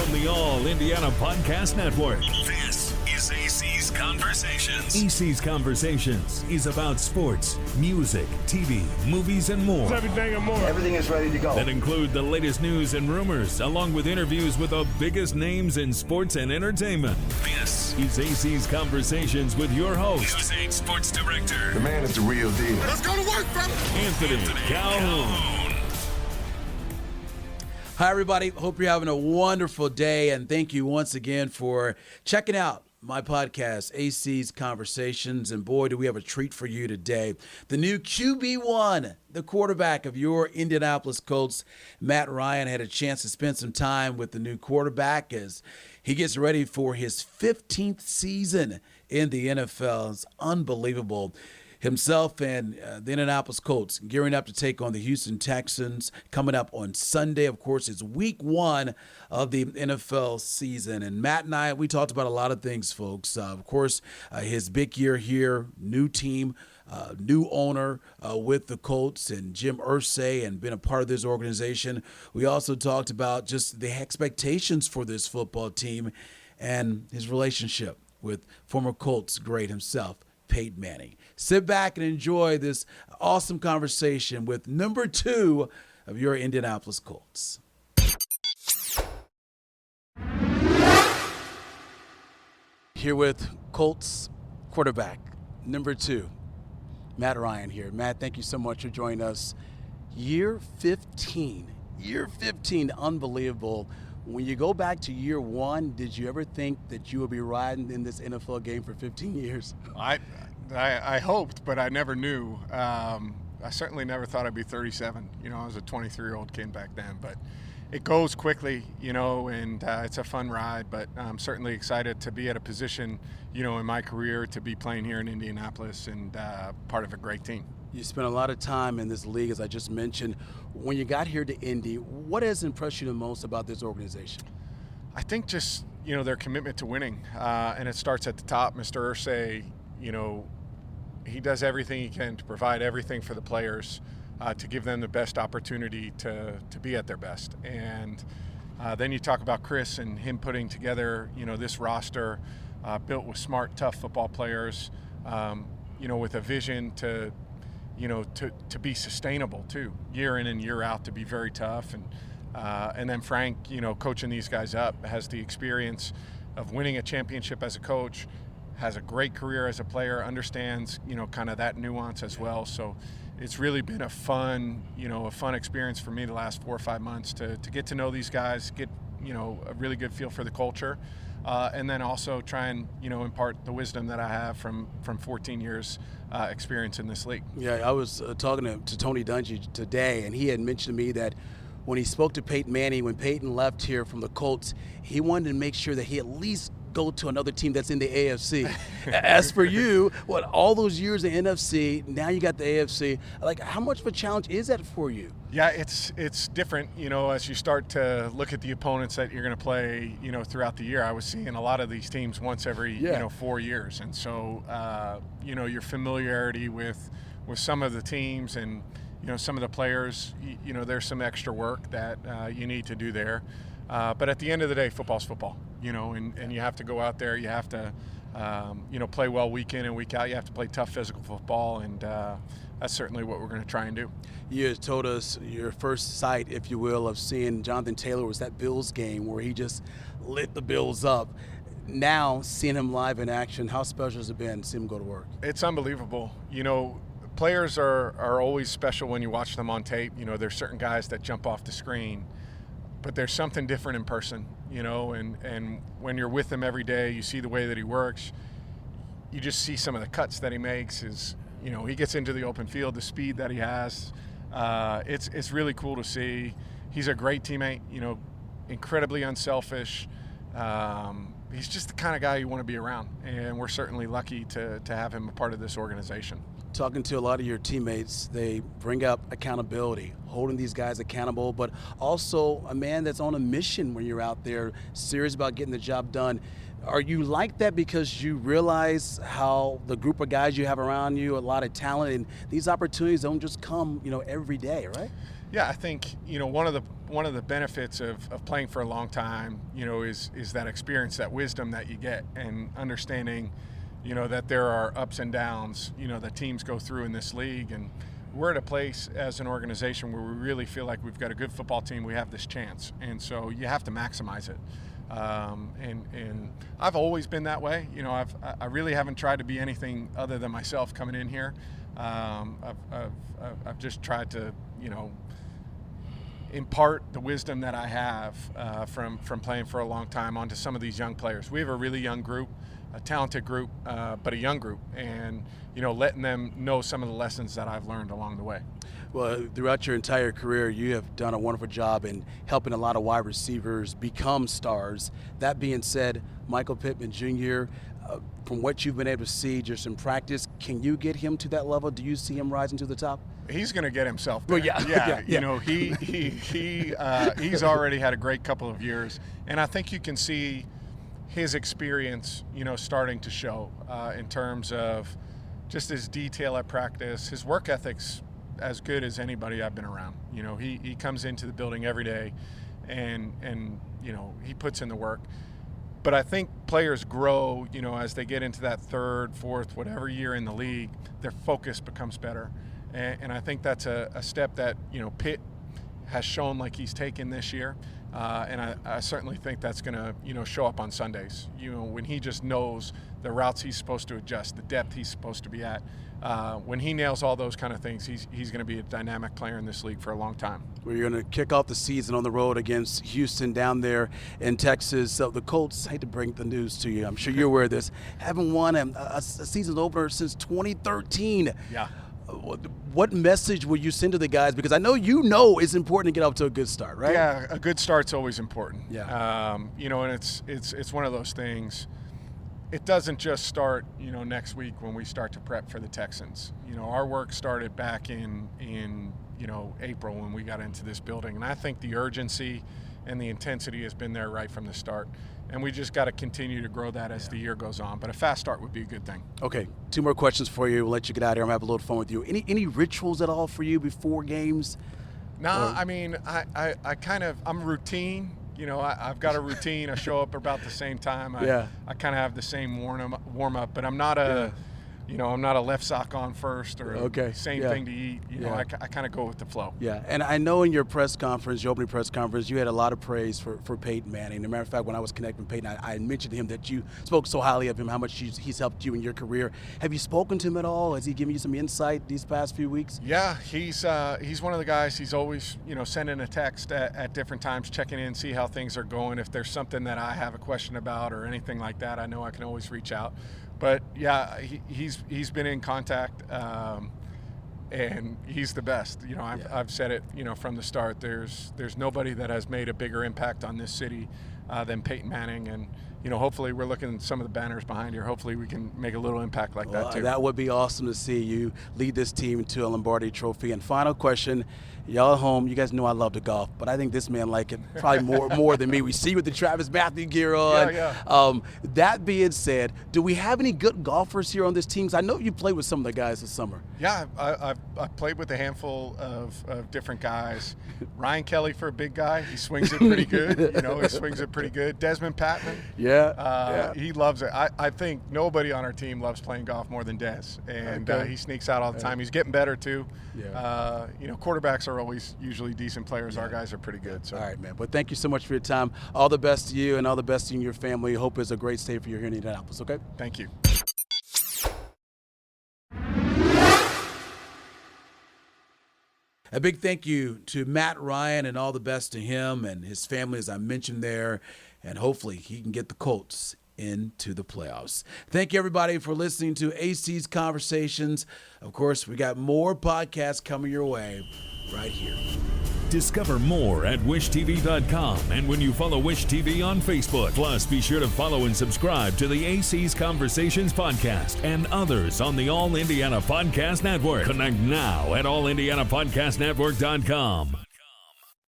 from the All Indiana Podcast Network. This is AC's Conversations. AC's Conversations is about sports, music, TV, movies, and more. It's everything and more. Everything is ready to go. That include the latest news and rumors, along with interviews with the biggest names in sports and entertainment. This is AC's Conversations with your host, News 8 Sports Director. The man is the real deal. Let's go to work, brother. Anthony Calhoun. Hi, everybody. Hope you're having a wonderful day, and thank you once again for checking out my podcast, AC's Conversations. And boy, do we have a treat for you today. The new QB1, the quarterback of your Indianapolis Colts, Matt Ryan, had a chance to spend some time with the new quarterback as he gets ready for his 15th season in the NFL. It's unbelievable. Himself and the Indianapolis Colts gearing up to take on the Houston Texans coming up on Sunday. Of course, it's week one of the NFL season. And Matt and I, we talked about a lot of things, folks. Of course, his big year here, new team, new owner with the Colts and Jim Irsay and been a part of this organization. We also talked about just the expectations for this football team and his relationship with former Colts great himself, Peyton Manning. Sit back and enjoy this awesome conversation with number 2 of your Indianapolis Colts. Here with Colts quarterback, number 2, Matt Ryan here. Matt, thank you so much for joining us. Year 15, unbelievable. When you go back to year 1, did you ever think that you would be riding in this NFL game for 15 years? I hoped, but I never knew. I certainly never thought I'd be 37. I was a 23-year-old kid back then. But it goes quickly, and it's a fun ride. But I'm certainly excited to be at a position, in my career to be playing here in Indianapolis and part of a great team. You spent a lot of time in this league, as I just mentioned. When you got here to Indy, what has impressed you the most about this organization? I think just, their commitment to winning. And it starts at the top. Mr. Irsay, he does everything he can to provide everything for the players, to give them the best opportunity to be at their best. And then you talk about Chris and him putting together, this roster built with smart, tough football players, with a vision to be sustainable too, year in and year out, to be very tough. And then Frank, coaching these guys up, has the experience of winning a championship as a coach, has a great career as a player, understands, kind of that nuance as well. So it's really been a fun experience for me the last 4 or 5 months to get to know these guys, get, a really good feel for the culture. And then also try and, impart the wisdom that I have from 14 years experience in this league. Yeah, I was talking to Tony Dungy today, and he had mentioned to me that when he spoke to Peyton Manning, when Peyton left here from the Colts, he wanted to make sure that he at least go to another team that's in the AFC. As for you, all those years in NFC, now you got the AFC. Like, how much of a challenge is that for you? Yeah, it's different, as you start to look at the opponents that you're going to play, throughout the year. I was seeing a lot of these teams once every, 4 years. And so, your familiarity with some of the teams and, some of the players, there's some extra work that you need to do there. But at the end of the day, football's football, and you have to go out there. You have to, play well week in and week out. You have to play tough physical football, and that's certainly what we're going to try and do. You had told us your first sight, if you will, of seeing Jonathan Taylor was that Bills game where he just lit the Bills up. Now, seeing him live in action, how special has it been to see him go to work? It's unbelievable. Players are always special when you watch them on tape. There's certain guys that jump off the screen, but there's something different in person, and when you're with him every day, you see the way that he works. You just see some of the cuts that he makes. He gets into the open field, the speed that he has. It's really cool to see. He's a great teammate, incredibly unselfish. He's just the kind of guy you want to be around, and we're certainly lucky to have him a part of this organization. Talking to a lot of your teammates, they bring up accountability, holding these guys accountable, but also a man that's on a mission when you're out there, serious about getting the job done. Are you like that because you realize how the group of guys you have around you, a lot of talent, and these opportunities don't just come, every day, right? Yeah, I think, one of the benefits of playing for a long time, is that experience, that wisdom that you get, and understanding, that there are ups and downs, that teams go through in this league. And we're at a place as an organization where we really feel like we've got a good football team. We have this chance. And so you have to maximize it. And I've always been that way. I really haven't tried to be anything other than myself coming in here. I've just tried to, impart the wisdom that I have from playing for a long time onto some of these young players. We have a really young group, a talented group, but a young group, and letting them know some of the lessons that I've learned along the way. Well, throughout your entire career, you have done a wonderful job in helping a lot of wide receivers become stars. That being said, Michael Pittman Jr., from what you've been able to see just in practice, can you get him to that level? Do you see him rising to the top? He's going to get himself there. Well, yeah. He's already had a great couple of years, and I think you can see his experience, starting to show in terms of just his detail at practice. His work ethic's as good as anybody I've been around. He comes into the building every day, and he puts in the work. But I think players grow, as they get into that third, fourth, whatever year in the league, their focus becomes better. And I think that's a step that, Pitt has shown like he's taken this year. And I certainly think that's going to, show up on Sundays. When he just knows the routes he's supposed to adjust, the depth he's supposed to be at. When he nails all those kind of things, he's going to be a dynamic player in this league for a long time. We're going to kick off the season on the road against Houston down there in Texas. So the Colts, I hate to bring the news to you, I'm sure you're aware of this, haven't won a season opener since 2013. Yeah. What message will you send to the guys? Because I know it's important to get off to a good start, right? Yeah, a good start's always important. Yeah. And it's one of those things. It doesn't just start, next week when we start to prep for the Texans. Our work started back in April when we got into this building, and I think the urgency and the intensity has been there right from the start. And we just got to continue to grow that as the year goes on. But a fast start would be a good thing. Okay, 2 more questions for you. We'll let you get out of here. I'm going to have a little fun with you. Any rituals at all for you before games? No, I mean, I'm routine. I've got a routine. I show up about the same time. I kind of have the same warm up, but I'm not I'm not a left sock on first or same thing to eat. I kind of go with the flow. Yeah, and I know in your press conference, your opening press conference, you had a lot of praise for Peyton Manning. As a matter of fact, when I was connecting with Peyton, I mentioned to him that you spoke so highly of him, how much he's helped you in your career. Have you spoken to him at all? Has he given you some insight these past few weeks? Yeah, he's one of the guys. He's always sending a text at different times, checking in, see how things are going. If there's something that I have a question about or anything like that, I know I can always reach out. But yeah, he's been in contact, and he's the best. I've said it, from the start. There's nobody that has made a bigger impact on this city than Peyton Manning, and hopefully we're looking at some of the banners behind here. Hopefully we can make a little impact like that too. That would be awesome to see you lead this team to a Lombardi Trophy. And final question. Y'all at home, you guys know I love to golf, but I think this man like it probably more than me. We see you with the Travis Matthew gear on. Yeah. That being said, do we have any good golfers here on this team? 'Cause I know you played with some of the guys this summer. Yeah, I've played with a handful of different guys. Ryan Kelly, for a big guy, he swings it pretty good. He swings it pretty good. Desmond Pittman. Yeah. He loves it. I think nobody on our team loves playing golf more than Des, and he sneaks out all the time. He's getting better too. Yeah. Quarterbacks are always usually decent players. Our guys are pretty good. So. All right, man. Well, thank you so much for your time. All the best to you and all the best to you and your family. Hope it's a great stay for you here in Indianapolis, okay? Thank you. A big thank you to Matt Ryan and all the best to him and his family, as I mentioned there, and hopefully he can get the Colts into the playoffs. Thank you, everybody, for listening to AC's Conversations. Of course, we got more podcasts coming your way right here. Discover more at wishtv.com and when you follow Wish TV on Facebook. Plus, be sure to follow and subscribe to the AC's Conversations podcast and others on the All Indiana Podcast Network. Connect now at allindianapodcastnetwork.com.